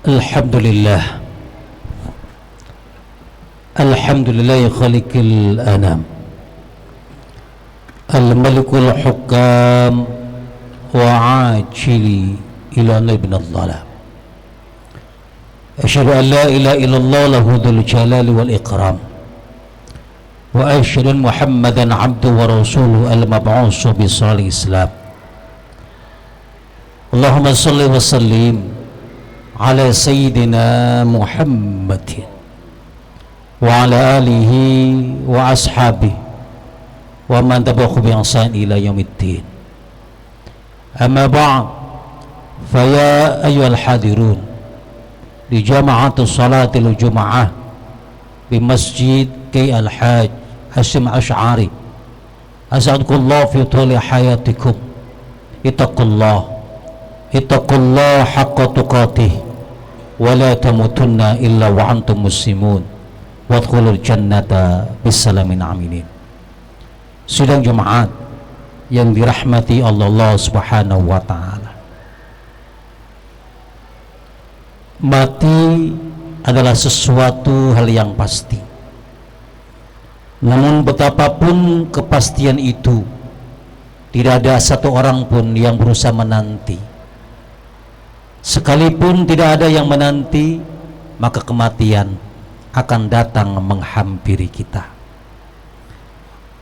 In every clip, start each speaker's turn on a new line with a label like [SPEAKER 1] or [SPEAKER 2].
[SPEAKER 1] Alhamdulillah. Alhamdulillah khaliqil anam, al-malikul hukam wa ajili ila ibn al-dhalam. Asyhadu an la ilaha illallah lahu dzul jalali wal ikram, wa asyhadu Muhammadan abduhu wa rasuluhu al-mab'uts bi salih islam. Allahumma shalli wa sallim ala sayyidina Muhammadin wa ala alihi wa ashabihi wa man tabi'ahu bi ihsan ila yaumiddin. Amma ba'd, fa ya ayyuhal hadirun li jama'atis salatil jumu'ah di Masjid Kiai Al-Haj Hasyim Asy'ari, as'adukumullah fi thuli hayatikum. Ittaqullah haqqa tuqatih wa la tamutunna illa wa antum muslimun wadkhulul jannata bisalamin aminin. Sidang jemaat yang dirahmati Allah Subhanahu wa ta'ala, mati adalah sesuatu hal yang pasti. Namun betapapun kepastian itu, tidak ada satu orang pun yang berusaha menanti. Sekalipun tidak ada yang menanti, maka kematian akan datang menghampiri kita.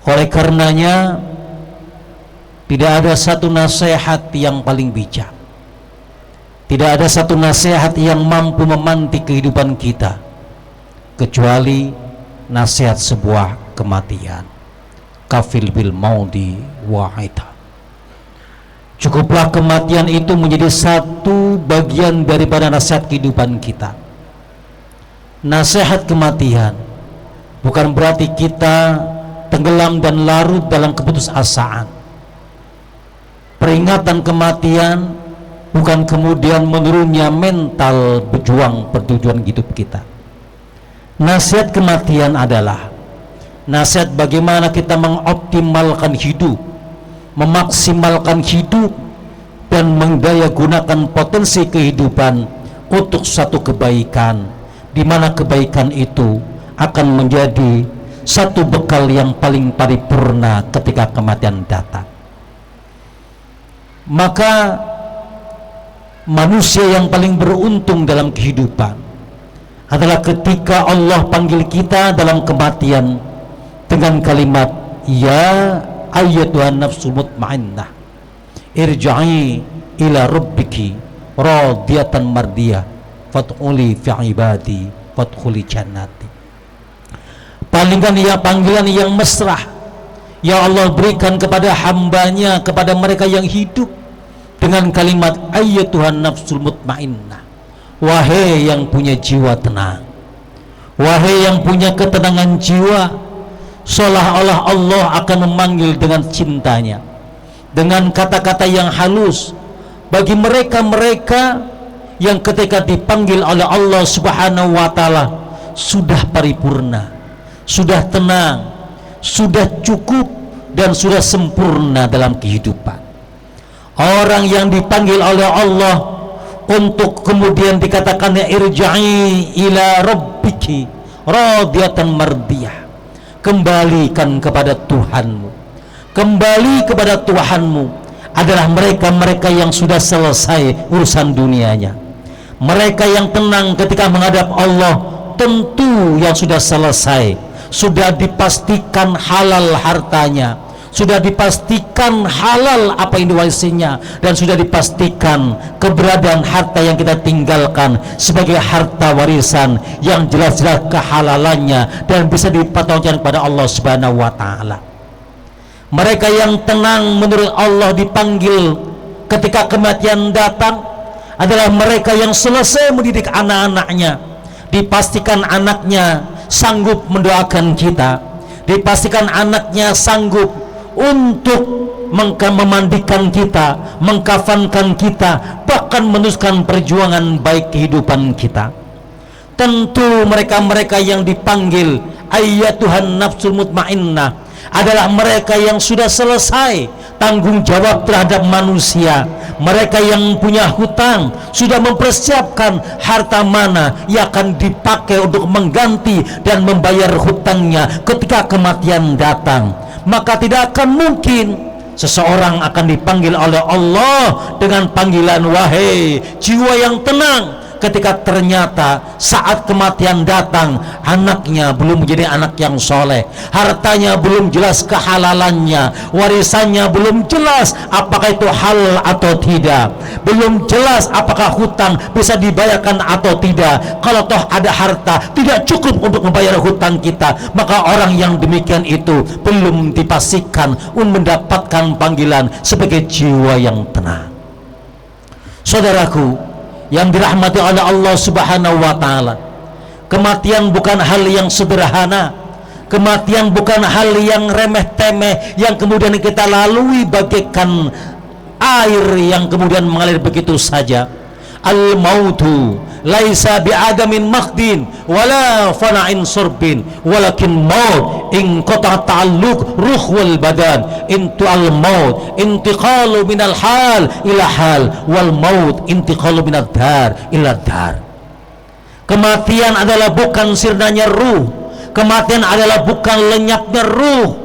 [SPEAKER 1] Oleh karenanya, tidak ada satu nasihat yang paling bijak, tidak ada satu nasihat yang mampu memantik kehidupan kita kecuali nasihat sebuah kematian. Kafil bil maudi wa'ita. Cukuplah kematian itu menjadi satu bagian daripada nasihat kehidupan kita. Nasihat kematian bukan berarti kita tenggelam dan larut dalam keputusasaan. Peringatan kematian bukan kemudian menurunnya mental perjuangan hidup kita. Nasihat kematian adalah nasihat bagaimana kita mengoptimalkan hidup, memaksimalkan hidup, dan mendayagunakan potensi kehidupan untuk satu kebaikan, di mana kebaikan itu akan menjadi satu bekal yang paling paripurna ketika kematian datang. Maka manusia yang paling beruntung dalam kehidupan adalah ketika Allah panggil kita dalam kematian dengan kalimat, ya ayyatuhan nafsul mutmainnah irja'i ila rabbiki radiyatan mardiyah fadkhuli fi ibadi fadkhuli jannati. Panggilan yang mesra ya Allah berikan kepada hambanya, kepada mereka yang hidup, dengan kalimat ayyatuhan nafsul mutmainnah, wahai yang punya jiwa tenang, wahai yang punya ketenangan jiwa. Seolah-olah Allah akan memanggil dengan cintanya, dengan kata-kata yang halus bagi mereka-mereka yang ketika dipanggil oleh Allah Subhanahu wa ta'ala sudah paripurna, sudah tenang, sudah cukup, dan sudah sempurna dalam kehidupan. Orang yang dipanggil oleh Allah untuk kemudian dikatakannya irja'i ila rabbiki radiyatan mardiyah, kembalikan kepada Tuhanmu, kembali kepada Tuhanmu, adalah mereka-mereka yang sudah selesai urusan dunianya. Mereka yang tenang ketika menghadap Allah tentu yang sudah selesai, sudah dipastikan halal hartanya, sudah dipastikan halal apa yang diwarisinya, dan sudah dipastikan keberadaan harta yang kita tinggalkan sebagai harta warisan yang jelas-jelas kehalalannya dan bisa dipertanggungjawabkan kepada Allah Subhanahu wa ta'ala. Mereka yang tenang menurut Allah dipanggil ketika kematian datang adalah mereka yang selesai mendidik anak-anaknya, dipastikan anaknya sanggup mendoakan kita, dipastikan anaknya sanggup untuk memandikan kita, mengkafankan kita, bahkan meneruskan perjuangan baik kehidupan kita. Tentu mereka-mereka yang dipanggil ayyatuhan nafsul mutmainnah adalah mereka yang sudah selesai tanggung jawab terhadap manusia. Mereka yang punya hutang sudah mempersiapkan harta mana yang akan dipakai untuk mengganti dan membayar hutangnya ketika kematian datang. Maka tidak akan mungkin seseorang akan dipanggil oleh Allah dengan panggilan wahai jiwa yang tenang, ketika ternyata saat kematian datang anaknya belum menjadi anak yang soleh, hartanya belum jelas kehalalannya, warisannya belum jelas apakah itu halal atau tidak, belum jelas apakah hutang bisa dibayarkan atau tidak. Kalau toh ada harta tidak cukup untuk membayar hutang kita, maka orang yang demikian itu belum dipastikan untuk mendapatkan panggilan sebagai jiwa yang tenang. Saudaraku yang dirahmati oleh Allah Subhanahu wa ta'ala, kematian bukan hal yang sederhana, kematian bukan hal yang remeh-temeh yang kemudian kita lalui bagaikan air yang kemudian mengalir begitu saja. Al-mautu laisa bi'adamin makdin wala fana'in surbin walakin maut in qata ta'alluq ruh wal badan. Intu al-maut intiqalu minal hal ila hal wal maut intiqalu minad dar ila dar. Kematian adalah bukan sirnanya ruh, kematian adalah bukan lenyapnya ruh.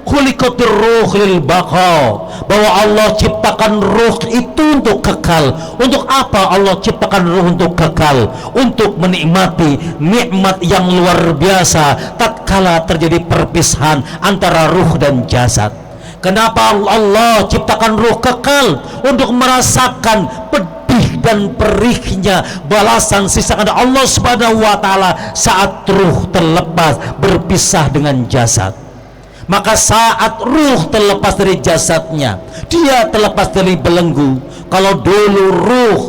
[SPEAKER 1] Khuliqatir ruh lil baqa, bahwa Allah ciptakan ruh itu untuk kekal. Untuk apa Allah ciptakan ruh untuk kekal? Untuk menikmati nikmat yang luar biasa tatkala terjadi perpisahan antara ruh dan jasad. Kenapa Allah ciptakan ruh kekal? Untuk merasakan pedih dan perihnya balasan sisakan Allah Subhanahu wa ta'ala saat ruh terlepas berpisah dengan jasad. Maka saat ruh terlepas dari jasadnya, dia terlepas dari belenggu. Kalau dulu ruh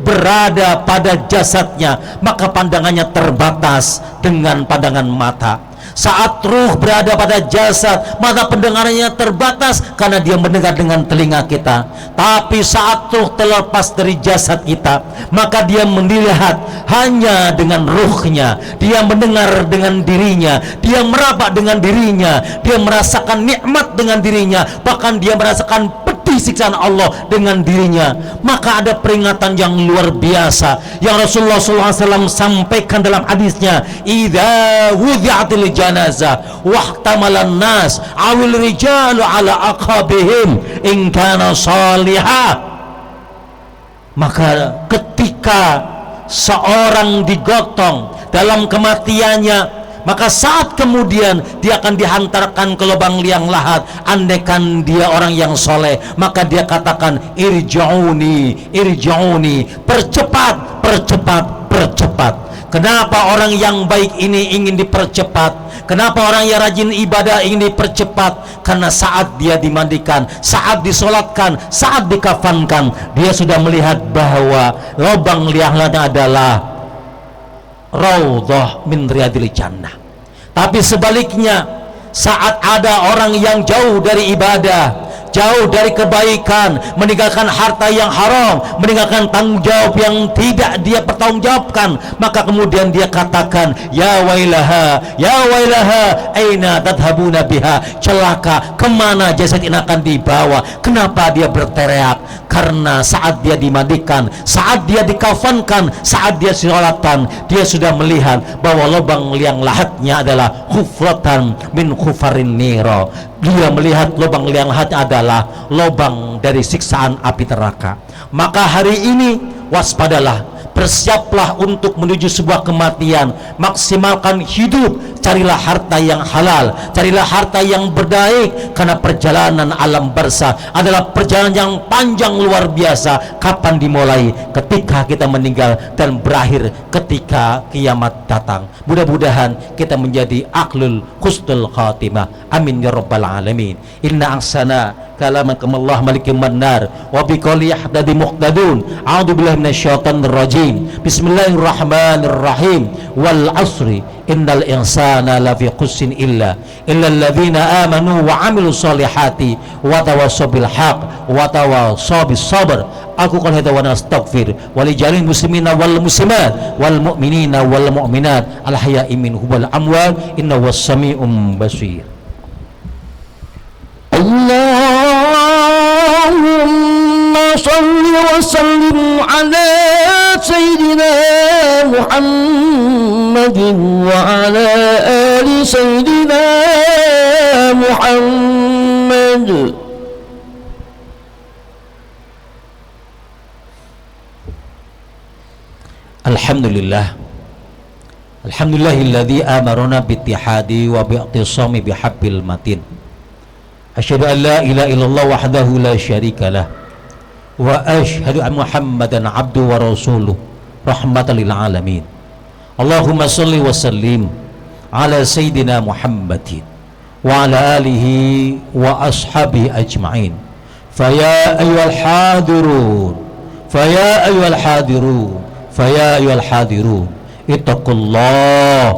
[SPEAKER 1] berada pada jasadnya, maka pandangannya terbatas dengan pandangan mata. Saat ruh berada pada jasad, maka pendengarannya terbatas karena dia mendengar dengan telinga kita. Tapi saat ruh terlepas dari jasad kita, maka dia melihat hanya dengan ruhnya. Dia mendengar dengan dirinya, dia meraba dengan dirinya, dia merasakan nikmat dengan dirinya, bahkan dia merasakan siksaan Allah dengan dirinya. Maka ada peringatan yang luar biasa yang Rasulullah SAW sampaikan dalam hadisnya, idza wudi'atil janazah wahtamalan nas awil rijalu ala aqabihim in kana salihah. Maka ketika seorang digotong dalam kematiannya, maka saat kemudian dia akan dihantarkan ke lubang liang lahat, andaikan dia orang yang soleh, maka dia katakan irji'uni, irji'uni, percepat, percepat, percepat. Kenapa orang yang baik ini ingin dipercepat? Kenapa orang yang rajin ibadah ingin dipercepat? Karena saat dia dimandikan, saat disolatkan, saat dikafankan, dia sudah melihat bahwa lubang liang lahat adalah raudhah min riyadil jannah. Tapi sebaliknya, saat ada orang yang jauh dari ibadah, jauh dari kebaikan, meninggalkan harta yang haram, meninggalkan tanggung jawab yang tidak dia pertanggungjawabkan, maka kemudian dia katakan, ya wailaha aina tadhabuna biha, celaka, kemana jasad ini akan dibawa? Kenapa dia berteriak? Karena saat dia dimandikan, saat dia dikafankan, saat dia sholatkan, dia sudah melihat bahwa lubang liang lahatnya adalah hufratan min khufarin niro. Dia melihat lubang liang lahatnya adalah lubang dari siksaan api neraka. Maka hari ini waspadalah, bersiaplah untuk menuju sebuah kematian. Maksimalkan hidup, carilah harta yang halal, carilah harta yang berbaik, karena perjalanan alam barzakh adalah perjalanan yang panjang luar biasa. Kapan dimulai? Ketika kita meninggal dan berakhir ketika kiamat datang. Mudah-mudahan kita menjadi ahlul husnul khatimah. Amin ya rabbal alamin. Inna ahsana kalamakum Allah malikum mannar wa biqali yahdadi muqtadun. A'udzu billahi minasyaitonir rajim. Bismillahirrahmanirrahim. Wal asri innal insana lafi khussin illa alladzina amanu wa amilus solihati wa tawassaw bil haqq wa tawassaw bis sabr. Aku qul hadza wa nastaghfir wa li jalil muslimina wal muslimat wal mu'minina wal mu'minat al hayya'i minhum wal amwat innahu was-sami'um basir.
[SPEAKER 2] Allahumma salli wa sallim ala sayyidina Muhammadin wa ala ali sayyidina Muhammad.
[SPEAKER 1] Alhamdulillah, alhamdulillahilladzi amarna bittihadi wa bi'tisami bihabbil matin. Asyhadu an la ilaha illallah wahdahu la syarikalah wa asyhadu anna Muhammadan abduhu wa rasuluh rahmatan lil alamin. Allahumma shalli wa sallim ala sayyidina Muhammadin wa ala alihi wa ashabihi ajma'in. Faya ayyuhal hadirun, faya ayyuhal hadirun, faya ayyuhal hadirun, ittaqullah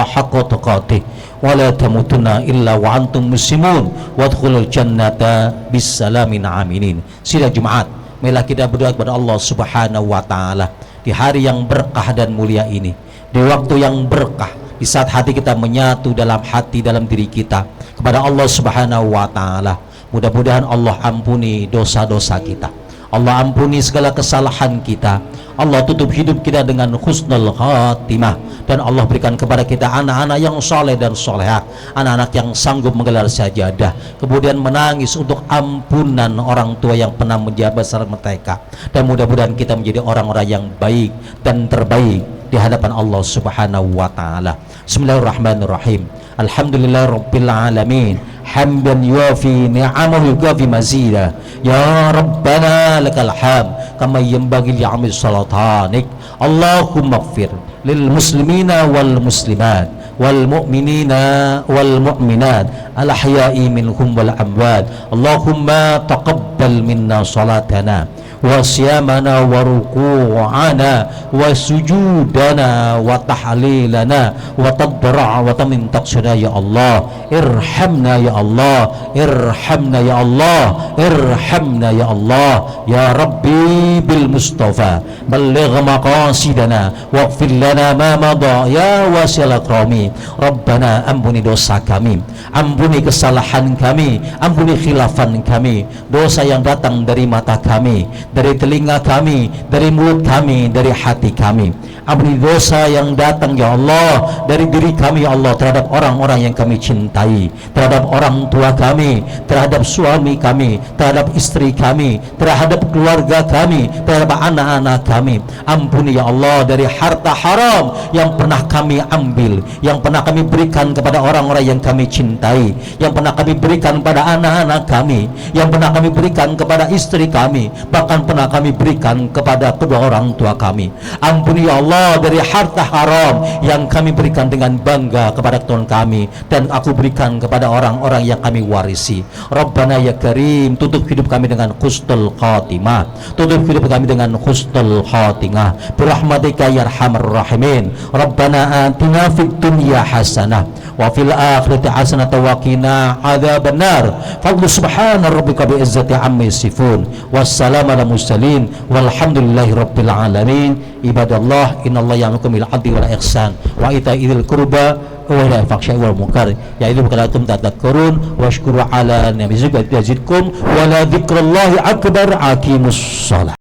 [SPEAKER 1] haqqa tuqatih wa la tamutunna illa wa antum muslimun wadkhulul jannata bisalamin aminin. Sidang Jumat, marilah kita berdoa kepada Allah Subhanahu wa taala di hari yang berkah dan mulia ini, di waktu yang berkah, di saat hati kita menyatu dalam hati, dalam diri kita kepada Allah Subhanahu wa taala. Mudah-mudahan Allah ampuni dosa-dosa kita, Allah ampuni segala kesalahan kita, Allah tutup hidup kita dengan husnul khatimah, dan Allah berikan kepada kita anak-anak yang soleh dan solehah, anak-anak yang sanggup menggelar sajadah, kemudian menangis untuk ampunan orang tua yang pernah menjabat saat mereka, dan mudah-mudahan kita menjadi orang-orang yang baik dan terbaik di hadapan Allah Subhanahu wa taala. Bismillahirrahmanirrahim. Alhamdulillahirabbil alamin, hamdan yuafi ni'amahu yukafi mazida. Ya Rabbana lakal hamd kama yanbaghi li'amil salatanik. Allahumma ighfir lil muslimina wal muslimat wal mu'minina wal mu'minat al ahya'i minhum wal amwat. Allahumma taqabbal minna salatana wa siyamana wa ruku'ana wa sujudana wa tahlilana wa tadra'a wa tamin taqsuna ya Allah. Irhamna ya Allah, irhamna ya Allah, irhamna ya Allah. Ya Rabbi bil Mustafa balligh maqasidana waghfir lana ma madha ya wasi'al akrami. Rabbana, ampuni dosa kami, ampuni kesalahan kami, ampuni khilafan kami, dosa yang datang dari mata kami, dari telinga kami, dari mulut kami, dari hati kami. Ampuni dosa yang datang ya Allah dari diri kami ya Allah, terhadap orang-orang yang kami cintai, terhadap orang tua kami, terhadap suami kami, terhadap istri kami, terhadap keluarga kami, terhadap anak-anak kami. Ampuni ya Allah dari harta haram yang pernah kami ambil, yang pernah kami berikan kepada orang-orang yang kami cintai, yang pernah kami berikan kepada anak-anak kami, yang pernah kami berikan kepada istri kami, bahkan pernah kami berikan kepada kedua orang tua kami. Ampuni ya Allah dari harta haram yang kami berikan dengan bangga kepada Tuhan kami, dan aku berikan kepada orang-orang yang kami warisi. Rabbana ya Karim, tutup hidup kami dengan husnul khatimah, tutup hidup kami dengan husnul khatimah birahmatika ya arhamar rahimin. Rabbana atina fid dunya hasanah wa fil akhirati hasanah wa qina adzabannar. Fadlu subhana rabbika bi izzati amma yasifun, wassalamu ala mursalin walhamdulillahi rabbil alamin. Ibadallah, innallaha ya'murukum bil 'adli wal ihsan wa ita'i dzil qurba wa la fahsya'i wal munkar ya'idukum la'allakum tadhakkarun washkuru ala ni'matihi yazidkum wa la dzikrallahi akbar. Aqimus shalah.